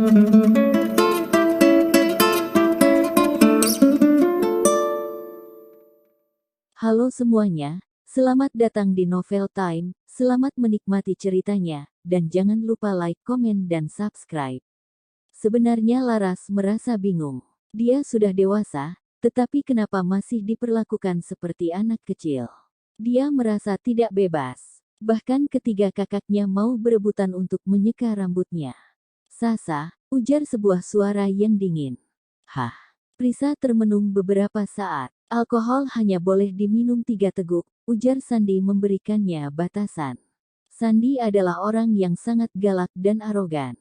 Halo semuanya, selamat datang di Novel Time, selamat menikmati ceritanya, dan jangan lupa like, komen, dan subscribe. Sebenarnya Laras merasa bingung. Dia sudah dewasa, tetapi kenapa masih diperlakukan seperti anak kecil? Dia merasa tidak bebas. Bahkan ketiga kakaknya mau berebutan untuk menyeka rambutnya. Sasa, ujar sebuah suara yang dingin. Hah? Prisa termenung beberapa saat. Alkohol hanya boleh diminum 3 teguk, ujar Sandi memberikannya batasan. Sandi adalah orang yang sangat galak dan arogan.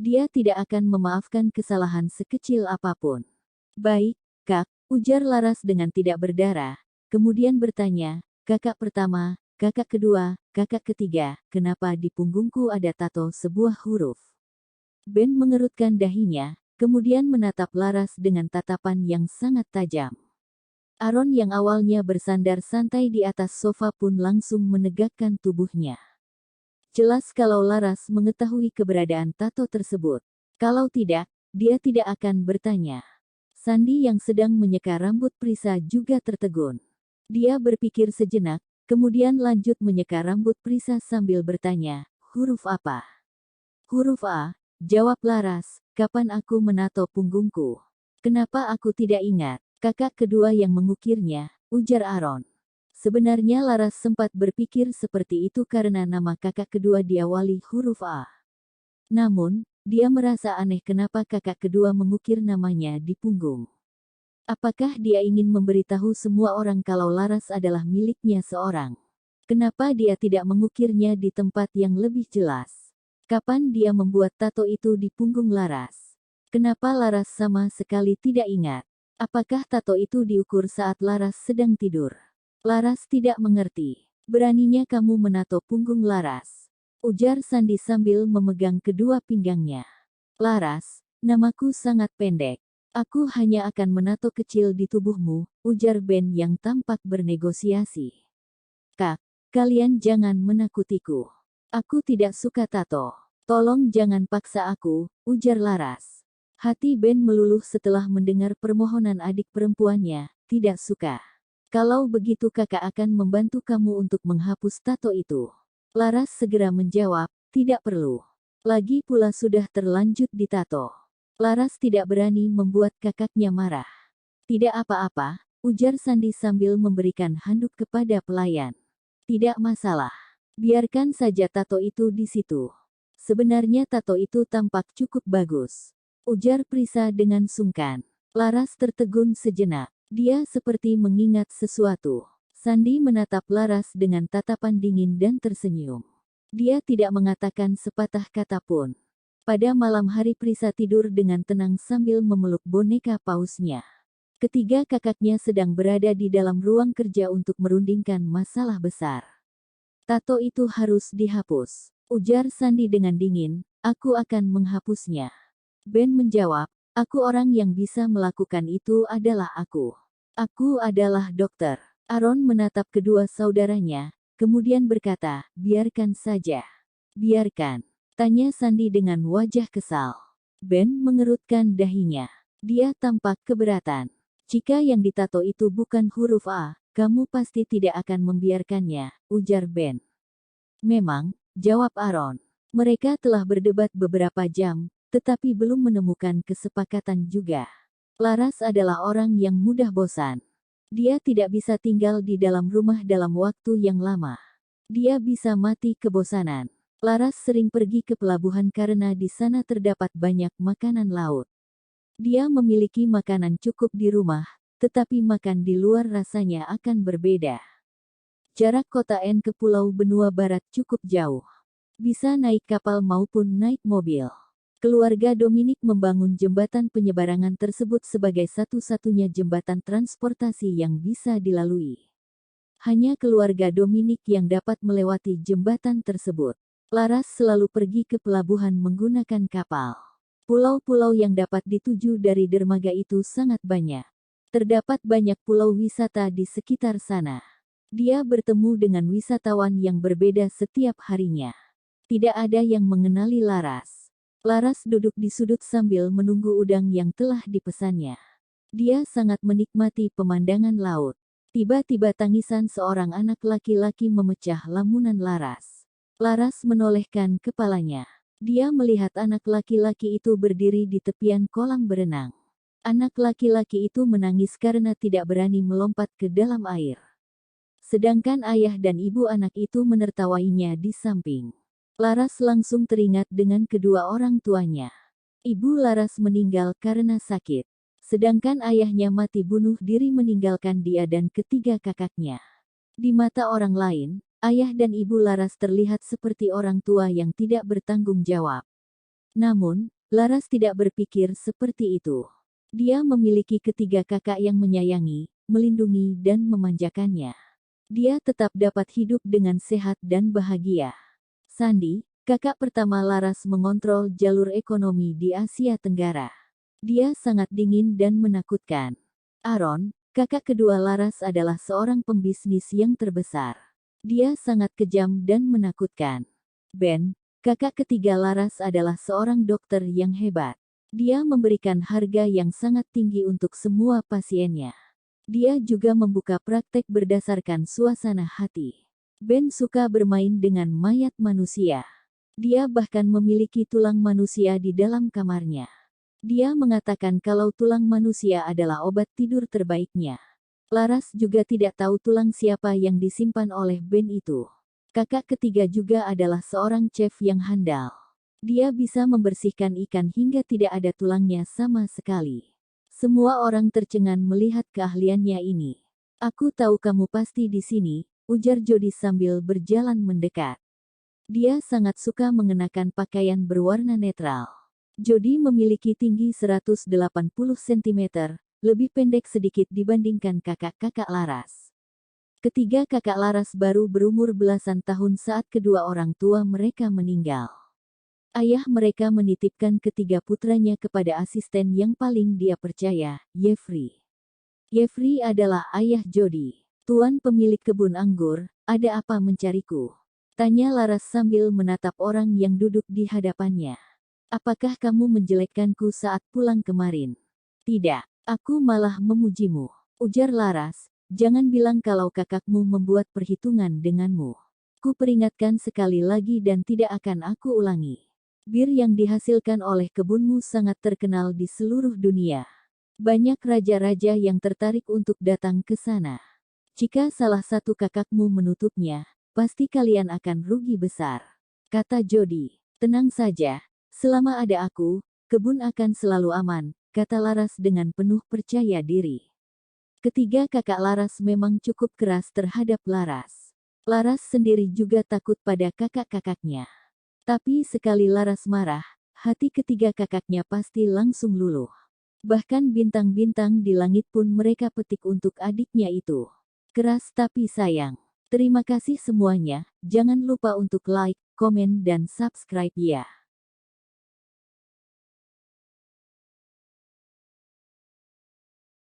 Dia tidak akan memaafkan kesalahan sekecil apapun. Baik, Kak, ujar Laras dengan tidak berdarah, kemudian bertanya, kakak pertama, kakak kedua, kakak ketiga, kenapa di punggungku ada tato sebuah huruf? Ben mengerutkan dahinya, kemudian menatap Laras dengan tatapan yang sangat tajam. Aaron yang awalnya bersandar santai di atas sofa pun langsung menegakkan tubuhnya. Jelas kalau Laras mengetahui keberadaan tato tersebut. Kalau tidak, dia tidak akan bertanya. Sandi yang sedang menyeka rambut Prisa juga tertegun. Dia berpikir sejenak, kemudian lanjut menyeka rambut Prisa sambil bertanya, huruf apa? Huruf A, jawab Laras, kapan aku menato punggungku? Kenapa aku tidak ingat? Kakak kedua yang mengukirnya, ujar Aaron. Sebenarnya Laras sempat berpikir seperti itu karena nama kakak kedua diawali huruf A. Namun, dia merasa aneh kenapa kakak kedua mengukir namanya di punggung. Apakah dia ingin memberitahu semua orang kalau Laras adalah miliknya seorang? Kenapa dia tidak mengukirnya di tempat yang lebih jelas? Kapan dia membuat tato itu di punggung Laras? Kenapa Laras sama sekali tidak ingat? Apakah tato itu diukur saat Laras sedang tidur? Laras tidak mengerti. Beraninya kamu menato punggung Laras, ujar Sandi sambil memegang kedua pinggangnya. Laras, namaku sangat pendek. Aku hanya akan menato kecil di tubuhmu, ujar Ben yang tampak bernegosiasi. Kak, kalian jangan menakutiku. Aku tidak suka tato. Tolong jangan paksa aku, ujar Laras. Hati Ben meluluh setelah mendengar permohonan adik perempuannya, tidak suka. Kalau begitu kakak akan membantu kamu untuk menghapus tato itu. Laras segera menjawab, tidak perlu. Lagi pula sudah terlanjut ditato. Laras tidak berani membuat kakaknya marah. Tidak apa-apa, ujar Sandi sambil memberikan handuk kepada pelayan. Tidak masalah. Biarkan saja tato itu di situ. Sebenarnya tato itu tampak cukup bagus, ujar Prisa dengan sungkan. Laras tertegun sejenak. Dia seperti mengingat sesuatu. Sandi menatap Laras dengan tatapan dingin dan tersenyum. Dia tidak mengatakan sepatah kata pun. Pada malam hari Prisa tidur dengan tenang sambil memeluk boneka pausnya. Ketiga kakaknya sedang berada di dalam ruang kerja untuk merundingkan masalah besar. Tato itu harus dihapus, ujar Sandi dengan dingin, aku akan menghapusnya. Ben menjawab, aku orang yang bisa melakukan itu adalah aku. Aku adalah dokter. Aaron menatap kedua saudaranya, kemudian berkata, biarkan saja. Biarkan, tanya Sandi dengan wajah kesal. Ben mengerutkan dahinya. Dia tampak keberatan. Jika yang ditato itu bukan huruf A, kamu pasti tidak akan membiarkannya, ujar Ben. Memang, jawab Aaron. Mereka telah berdebat beberapa jam, tetapi belum menemukan kesepakatan juga. Laras adalah orang yang mudah bosan. Dia tidak bisa tinggal di dalam rumah dalam waktu yang lama. Dia bisa mati kebosanan. Laras sering pergi ke pelabuhan karena di sana terdapat banyak makanan laut. Dia memiliki makanan cukup di rumah, tetapi makan di luar rasanya akan berbeda. Jarak kota N ke Pulau Benua Barat cukup jauh. Bisa naik kapal maupun naik mobil. Keluarga Dominik membangun jembatan penyeberangan tersebut sebagai satu-satunya jembatan transportasi yang bisa dilalui. Hanya keluarga Dominik yang dapat melewati jembatan tersebut. Laras selalu pergi ke pelabuhan menggunakan kapal. Pulau-pulau yang dapat dituju dari dermaga itu sangat banyak. Terdapat banyak pulau wisata di sekitar sana. Dia bertemu dengan wisatawan yang berbeda setiap harinya. Tidak ada yang mengenali Laras. Laras duduk di sudut sambil menunggu udang yang telah dipesannya. Dia sangat menikmati pemandangan laut. Tiba-tiba tangisan seorang anak laki-laki memecah lamunan Laras. Laras menolehkan kepalanya. Dia melihat anak laki-laki itu berdiri di tepian kolam berenang. Anak laki-laki itu menangis karena tidak berani melompat ke dalam air. Sedangkan ayah dan ibu anak itu menertawainya di samping. Laras langsung teringat dengan kedua orang tuanya. Ibu Laras meninggal karena sakit. Sedangkan ayahnya mati bunuh diri meninggalkan dia dan ketiga kakaknya. Di mata orang lain, ayah dan ibu Laras terlihat seperti orang tua yang tidak bertanggung jawab. Namun, Laras tidak berpikir seperti itu. Dia memiliki ketiga kakak yang menyayangi, melindungi dan memanjakannya. Dia tetap dapat hidup dengan sehat dan bahagia. Sandi, kakak pertama Laras mengontrol jalur ekonomi di Asia Tenggara. Dia sangat dingin dan menakutkan. Aaron, kakak kedua Laras adalah seorang pembisnis yang terbesar. Dia sangat kejam dan menakutkan. Ben, kakak ketiga Laras adalah seorang dokter yang hebat. Dia memberikan harga yang sangat tinggi untuk semua pasiennya. Dia juga membuka praktek berdasarkan suasana hati. Ben suka bermain dengan mayat manusia. Dia bahkan memiliki tulang manusia di dalam kamarnya. Dia mengatakan kalau tulang manusia adalah obat tidur terbaiknya. Laras juga tidak tahu tulang siapa yang disimpan oleh Ben itu. Kakak ketiga juga adalah seorang chef yang handal. Dia bisa membersihkan ikan hingga tidak ada tulangnya sama sekali. Semua orang tercengang melihat keahliannya ini. Aku tahu kamu pasti di sini, ujar Jody sambil berjalan mendekat. Dia sangat suka mengenakan pakaian berwarna netral. Jody memiliki tinggi 180 cm, lebih pendek sedikit dibandingkan kakak-kakak Laras. Ketiga kakak Laras baru berumur belasan tahun saat kedua orang tua mereka meninggal. Ayah mereka menitipkan ketiga putranya kepada asisten yang paling dia percaya, Jeffrey. Jeffrey adalah ayah Jody. Tuan pemilik kebun anggur, ada apa mencariku? Tanya Laras sambil menatap orang yang duduk di hadapannya. Apakah kamu menjelekkanku saat pulang kemarin? Tidak, aku malah memujimu. Ujar Laras, jangan bilang kalau kakakmu membuat perhitungan denganmu. Ku peringatkan sekali lagi dan tidak akan aku ulangi. Bir yang dihasilkan oleh kebunmu sangat terkenal di seluruh dunia. Banyak raja-raja yang tertarik untuk datang ke sana. Jika salah satu kakakmu menutupnya, pasti kalian akan rugi besar. Kata Jody. Tenang saja, selama ada aku, kebun akan selalu aman, kata Laras dengan penuh percaya diri. Ketiga kakak Laras memang cukup keras terhadap Laras. Laras sendiri juga takut pada kakak-kakaknya. Tapi sekali Laras marah, hati ketiga kakaknya pasti langsung luluh. Bahkan bintang-bintang di langit pun mereka petik untuk adiknya itu. Keras tapi sayang. Terima kasih semuanya, jangan lupa untuk like, komen dan subscribe ya.